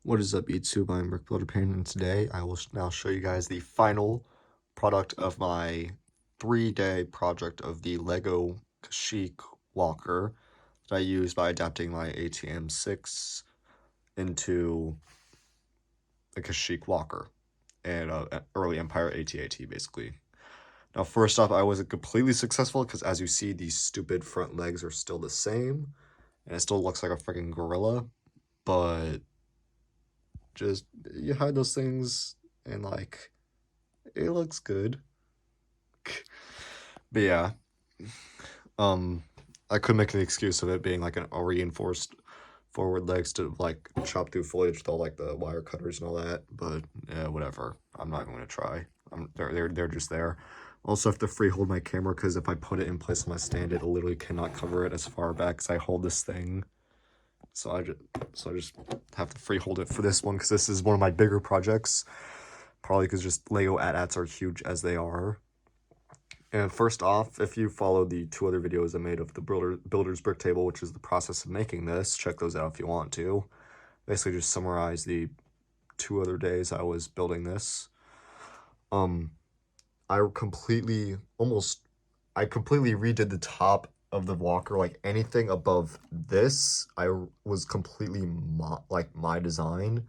What is up, YouTube? I'm BrickBuilder Paden, and today I will now show you guys the final product of my 3-day project of the Lego Kashyyyk walker that I used by adapting my ATM6 into the Kashyyyk walker and early Empire AT-AT, basically. Now, first off, I wasn't completely successful because, as you see, these stupid front legs are still the same, and it still looks like a freaking gorilla, but just you hide those things and like it looks good. But yeah, I could make an excuse of it being like a reinforced forward legs to like chop through foliage with all like the wire cutters and all that, but yeah, whatever. I'm not going to try. They're just there. Also have to free hold my camera because if I put it in place on my stand, it literally cannot cover it as far back as I hold this thing. So I just have to free hold it for this one because this is one of my bigger projects. Probably because just Lego AT-ATs are huge as they are. And first off, if you follow the 2 other videos I made of the builder's brick table, which is the process of making this, check those out if you want to. Basically just summarize the 2 other days I was building this. I completely redid the top of the walker. Like anything above this, I was completely my design.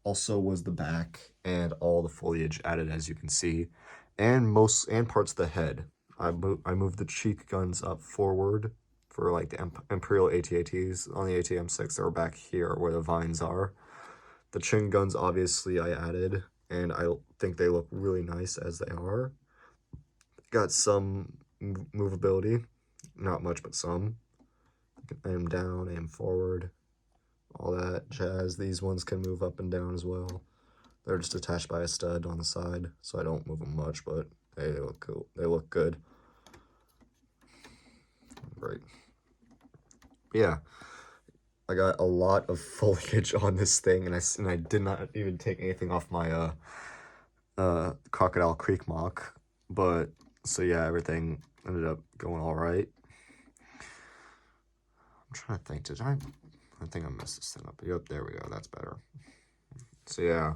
Also was the back and all the foliage added, as you can see, and parts of the head. I moved the cheek guns up forward for like the Imperial AT-ATs on the ATM6. They were back here where the vines are. The chin guns, obviously, I added, and I think they look really nice as they are. Got some movability, not much, but some. Aim down, aim forward, all that jazz. These ones can move up and down as well. They're just attached by a stud on the side, so I don't move them much, but hey, they look cool. They look good. Right. Yeah. I got a lot of foliage on this thing, and I did not even take anything off my Crocodile Creek MOC, but so yeah, everything ended up going all right. I'm trying to think, I think I messed this thing up. Yep, there we go, that's better. So yeah,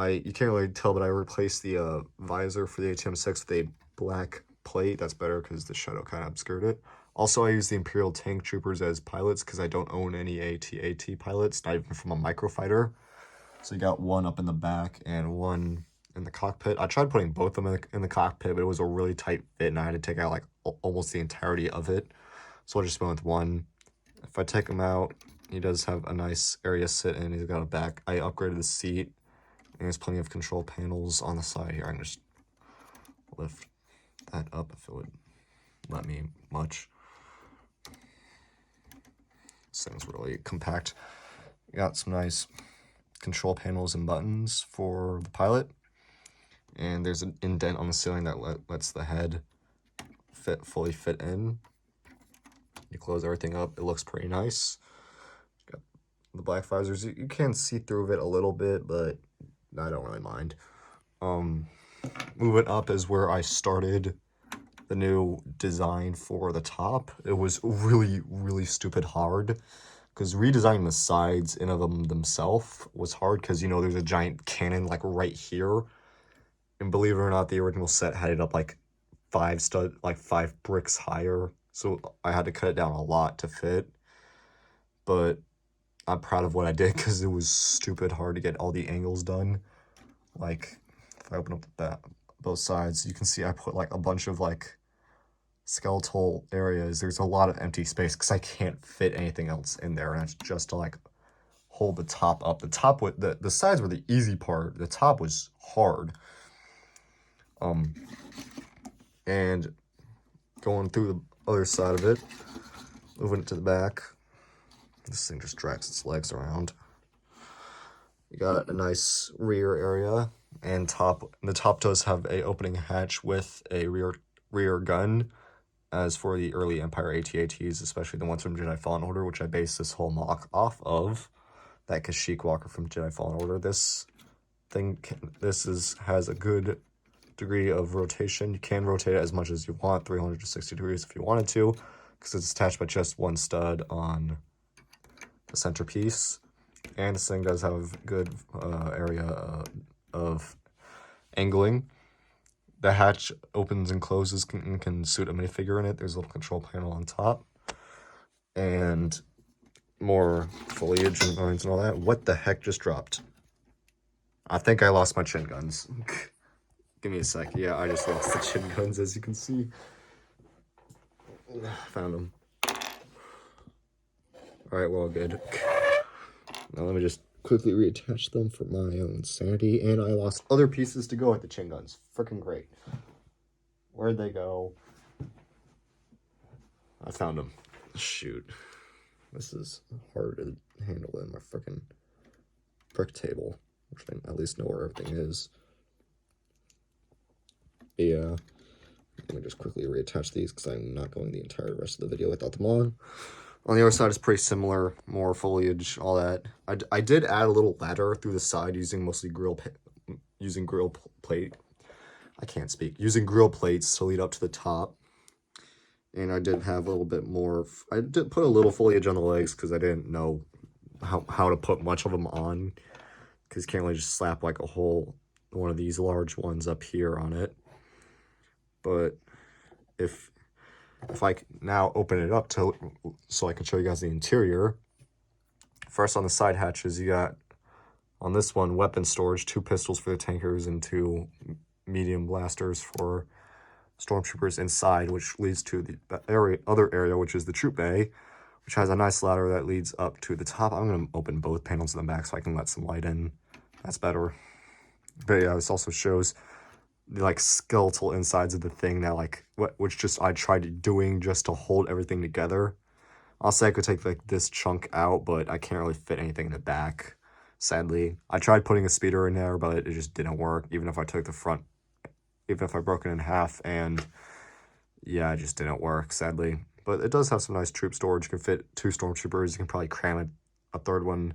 you can't really tell, but I replaced the visor for the ATM6 with a black plate. That's better because the shadow kind of obscured it. Also, I use the Imperial Tank Troopers as pilots because I don't own any AT-AT pilots, not even from a microfighter. So you got one up in the back and one in the cockpit. I tried putting both of them in the cockpit, but it was a really tight fit, and I had to take out like almost the entirety of it. So I just went with one. If I take him out, he does have a nice area to sit in. He's got a back. I upgraded the seat, and there's plenty of control panels on the side here. I can just lift that up if it would let me much. This thing's really compact. You got some nice control panels and buttons for the pilot, and there's an indent on the ceiling that lets the head fully fit in. You close everything up, it looks pretty nice. Got the black visors. You can see through it a little bit, but I don't really mind. Moving up is where I started the new design for the top. It was really stupid hard because redesigning the sides in of them themselves was hard because, you know, there's a giant cannon like right here, and believe it or not, the original set had it up like 5 bricks higher, so I had to cut it down a lot to fit. But I'm proud of what I did because it was stupid hard to get all the angles done. Like if I open up both sides, you can see I put like a bunch of like skeletal areas. There's a lot of empty space because I can't fit anything else in there, and it's just to like hold the top up. The sides were the easy part. The top was hard. And going through the other side of it, moving it to the back. This thing just drags its legs around. You got a nice rear area, and the top does have a opening hatch with a rear gun. As for the early Empire AT-ATs, especially the ones from Jedi Fallen Order, which I based this whole MOC off of, that Kashyyyk walker from Jedi Fallen Order, this has a good degree of rotation. You can rotate it as much as you want, 360 degrees if you wanted to, because it's attached by just one stud on the centerpiece. And this thing does have good area of angling. The hatch opens and closes and can suit a minifigure in it. There's a little control panel on top. And more foliage and vines and all that. What the heck just dropped? I think I lost my chin guns. Give me a sec. Yeah, I just lost the chin guns, as you can see. Found them. Alright, well, good. Now let me just quickly reattach them for my own sanity. And I lost other pieces to go with the chin guns. Freaking great. Where'd they go? I found them. Shoot. This is hard to handle in my freaking brick table, which I at least know where everything is. Yeah. Let me just quickly reattach these because I'm not going the entire rest of the video without them on. On the other side, it's pretty similar. More foliage, all that. I did add a little ladder through the side using mostly using grill plate. I can't speak. Using grill plates to lead up to the top. And I did have a little bit more. I did put a little foliage on the legs because I didn't know how to put much of them on. Because you can't really just slap like a whole one of these large ones up here on it. But if I now open it up so I can show you guys the interior. First, on the side hatches, you got on this one weapon storage, 2 pistols for the tankers and 2 medium blasters for stormtroopers inside, which leads to the other area, which is the troop bay, which has a nice ladder that leads up to the top. I'm going to open both panels in the back so I can let some light in. That's better. But yeah, this also shows the like skeletal insides of the thing that which just I tried doing just to hold everything together. I'll say I could take like this chunk out, but I can't really fit anything in the back, sadly. I tried putting a speeder in there, but it just didn't work, even if I took the front, even if I broke it in half, and yeah, it just didn't work, sadly. But it does have some nice troop storage. You can fit 2 stormtroopers. You can probably cram a third one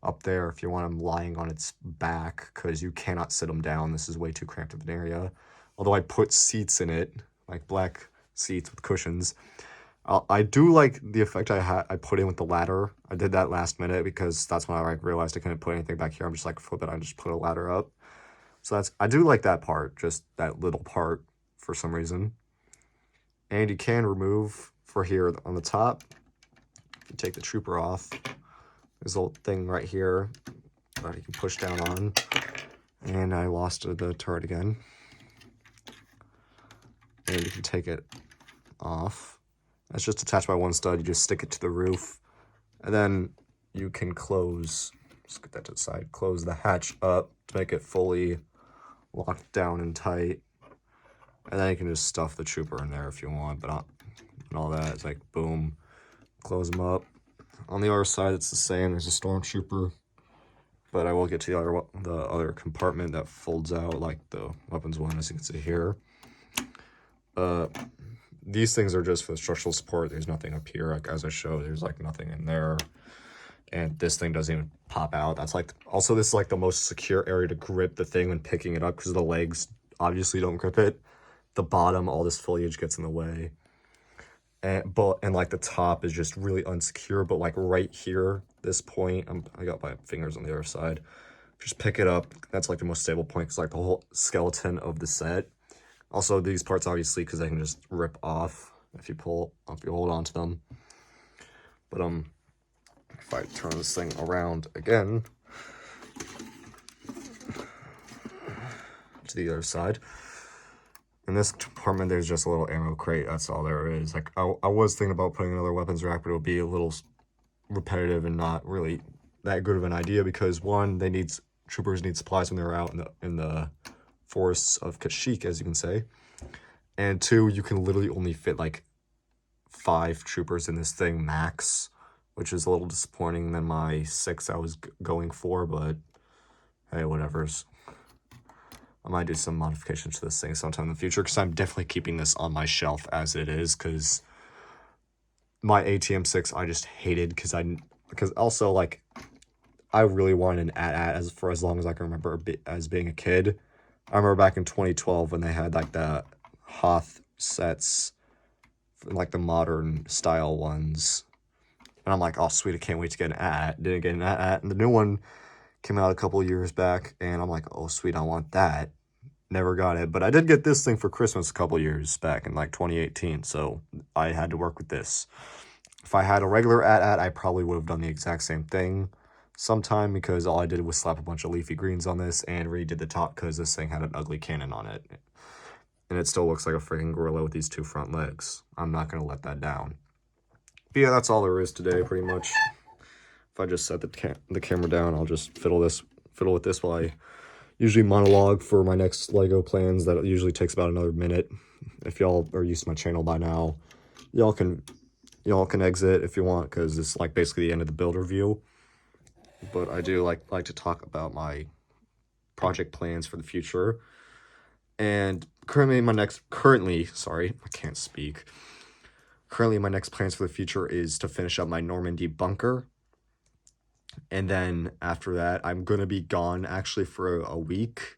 up there if you want them lying on its back, because you cannot sit them down. This is way too cramped of an area. Although I put seats in it, like black seats with cushions. I do like the effect I put in with the ladder. I did that last minute because that's when I realized I couldn't put anything back here. I'm just like, flip it, I just put a ladder up. So I do like that part, just that little part for some reason. And you can remove for here on the top. You take the trooper off. There's a little thing right here that you can push down on. And I lost the turret again. And you can take it off. It's just attached by one stud. You just stick it to the roof. And then you can close, let's get that to the side, close the hatch up to make it fully locked down and tight. And then you can just stuff the trooper in there if you want, but and all that. It's like, boom, close them up. On the other side, it's the same. There's a stormtrooper, but I will get to the other compartment that folds out, like the weapons one, as you can see here. These things are just for the structural support. There's nothing up here, like as I showed. There's like nothing in there, and this thing doesn't even pop out. That's like also this is like the most secure area to grip the thing when picking it up because the legs obviously don't grip it. The bottom, all this foliage gets in the way. And like the top is just really unsecure, but like right here, this point, I got my fingers on the other side. Just pick it up. That's like the most stable point because like the whole skeleton of the set. Also, these parts obviously because they can just rip off if you hold on to them. But if I turn this thing around again to the other side. In this compartment, there's just a little ammo crate. That's all there is. Like I was thinking about putting another weapons rack, but it would be a little repetitive and not really that good of an idea because one, troopers need supplies when they're out in the forests of Kashyyyk, as you can say, and 2, you can literally only fit like 5 troopers in this thing max, which is a little disappointing than my 6 I was going for. But hey, whatever's. I might do some modifications to this thing sometime in the future because I'm definitely keeping this on my shelf as it is because my ATM6 I just hated because also like I really wanted an AT-AT for as long as I can remember as being a kid. I remember back in 2012 when they had like the Hoth sets, like the modern style ones. And I'm like, oh, sweet, I can't wait to get an AT-AT. Didn't get an AT-AT. And the new one came out a couple of years back, and I'm like, oh, sweet, I want that. Never got it. But I did get this thing for Christmas a couple years back in like 2018, so I had to work with this. If I had a regular AT-AT, I probably would have done the exact same thing sometime, because all I did was slap a bunch of leafy greens on this and redid the top because this thing had an ugly cannon on it. And it still looks like a freaking gorilla with these two front legs. I'm not going to let that down. But yeah, that's all there is today, pretty much. If I just set the camera down, I'll just fiddle with this while I usually monologue for my next Lego plans. That usually takes about another minute. If y'all are used to my channel by now, y'all can exit if you want, because it's like basically the end of the build review. But I do like to talk about my project plans for the future. And currently my next plans for the future is to finish up my Normandy bunker. And then after that, I'm going to be gone actually for a week.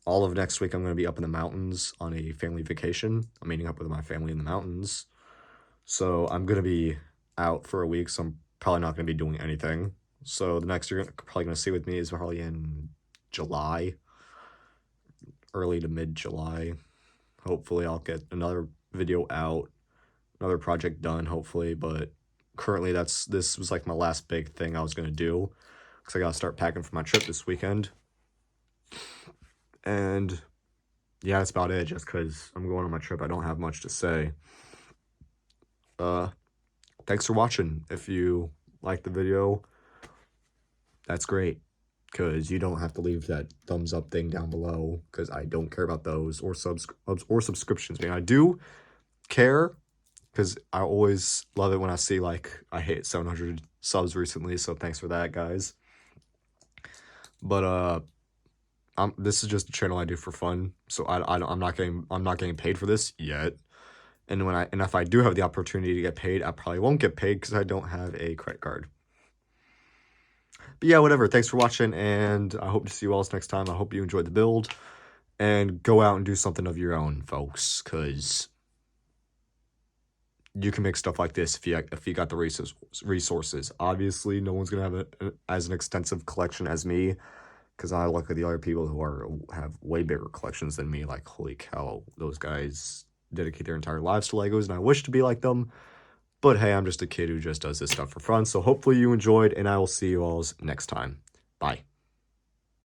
All of next week, I'm going to be up in the mountains on a family vacation. I'm meeting up with my family in the mountains. So I'm going to be out for a week, so I'm probably not going to be doing anything. So the next you're probably going to see with me is probably in July, early to mid-July. Hopefully I'll get another video out, another project done, hopefully. But currently this was like my last big thing I was going to do, because I got to start packing for my trip this weekend. And yeah, that's about it. Just because I'm going on my trip, I don't have much to say. Thanks for watching. If you liked the video, that's great, because you don't have to leave that thumbs up thing down below, because I don't care about those, or subscriptions. I mean, I do care, because I always love it when I see, like, I hit 700 subs recently, so thanks for that, guys. But this is just a channel I do for fun, so I'm not getting paid for this yet. And if I do have the opportunity to get paid, I probably won't get paid because I don't have a credit card. But yeah, whatever. Thanks for watching, and I hope to see you all next time. I hope you enjoyed the build, and go out and do something of your own, folks, because you can make stuff like this if you got the resources. Obviously, no one's gonna have as an extensive collection as me, because I look at the other people who have way bigger collections than me. Like, holy cow, those guys dedicate their entire lives to Legos, and I wish to be like them. But hey, I'm just a kid who just does this stuff for fun. So hopefully you enjoyed, and I will see you all next time. Bye.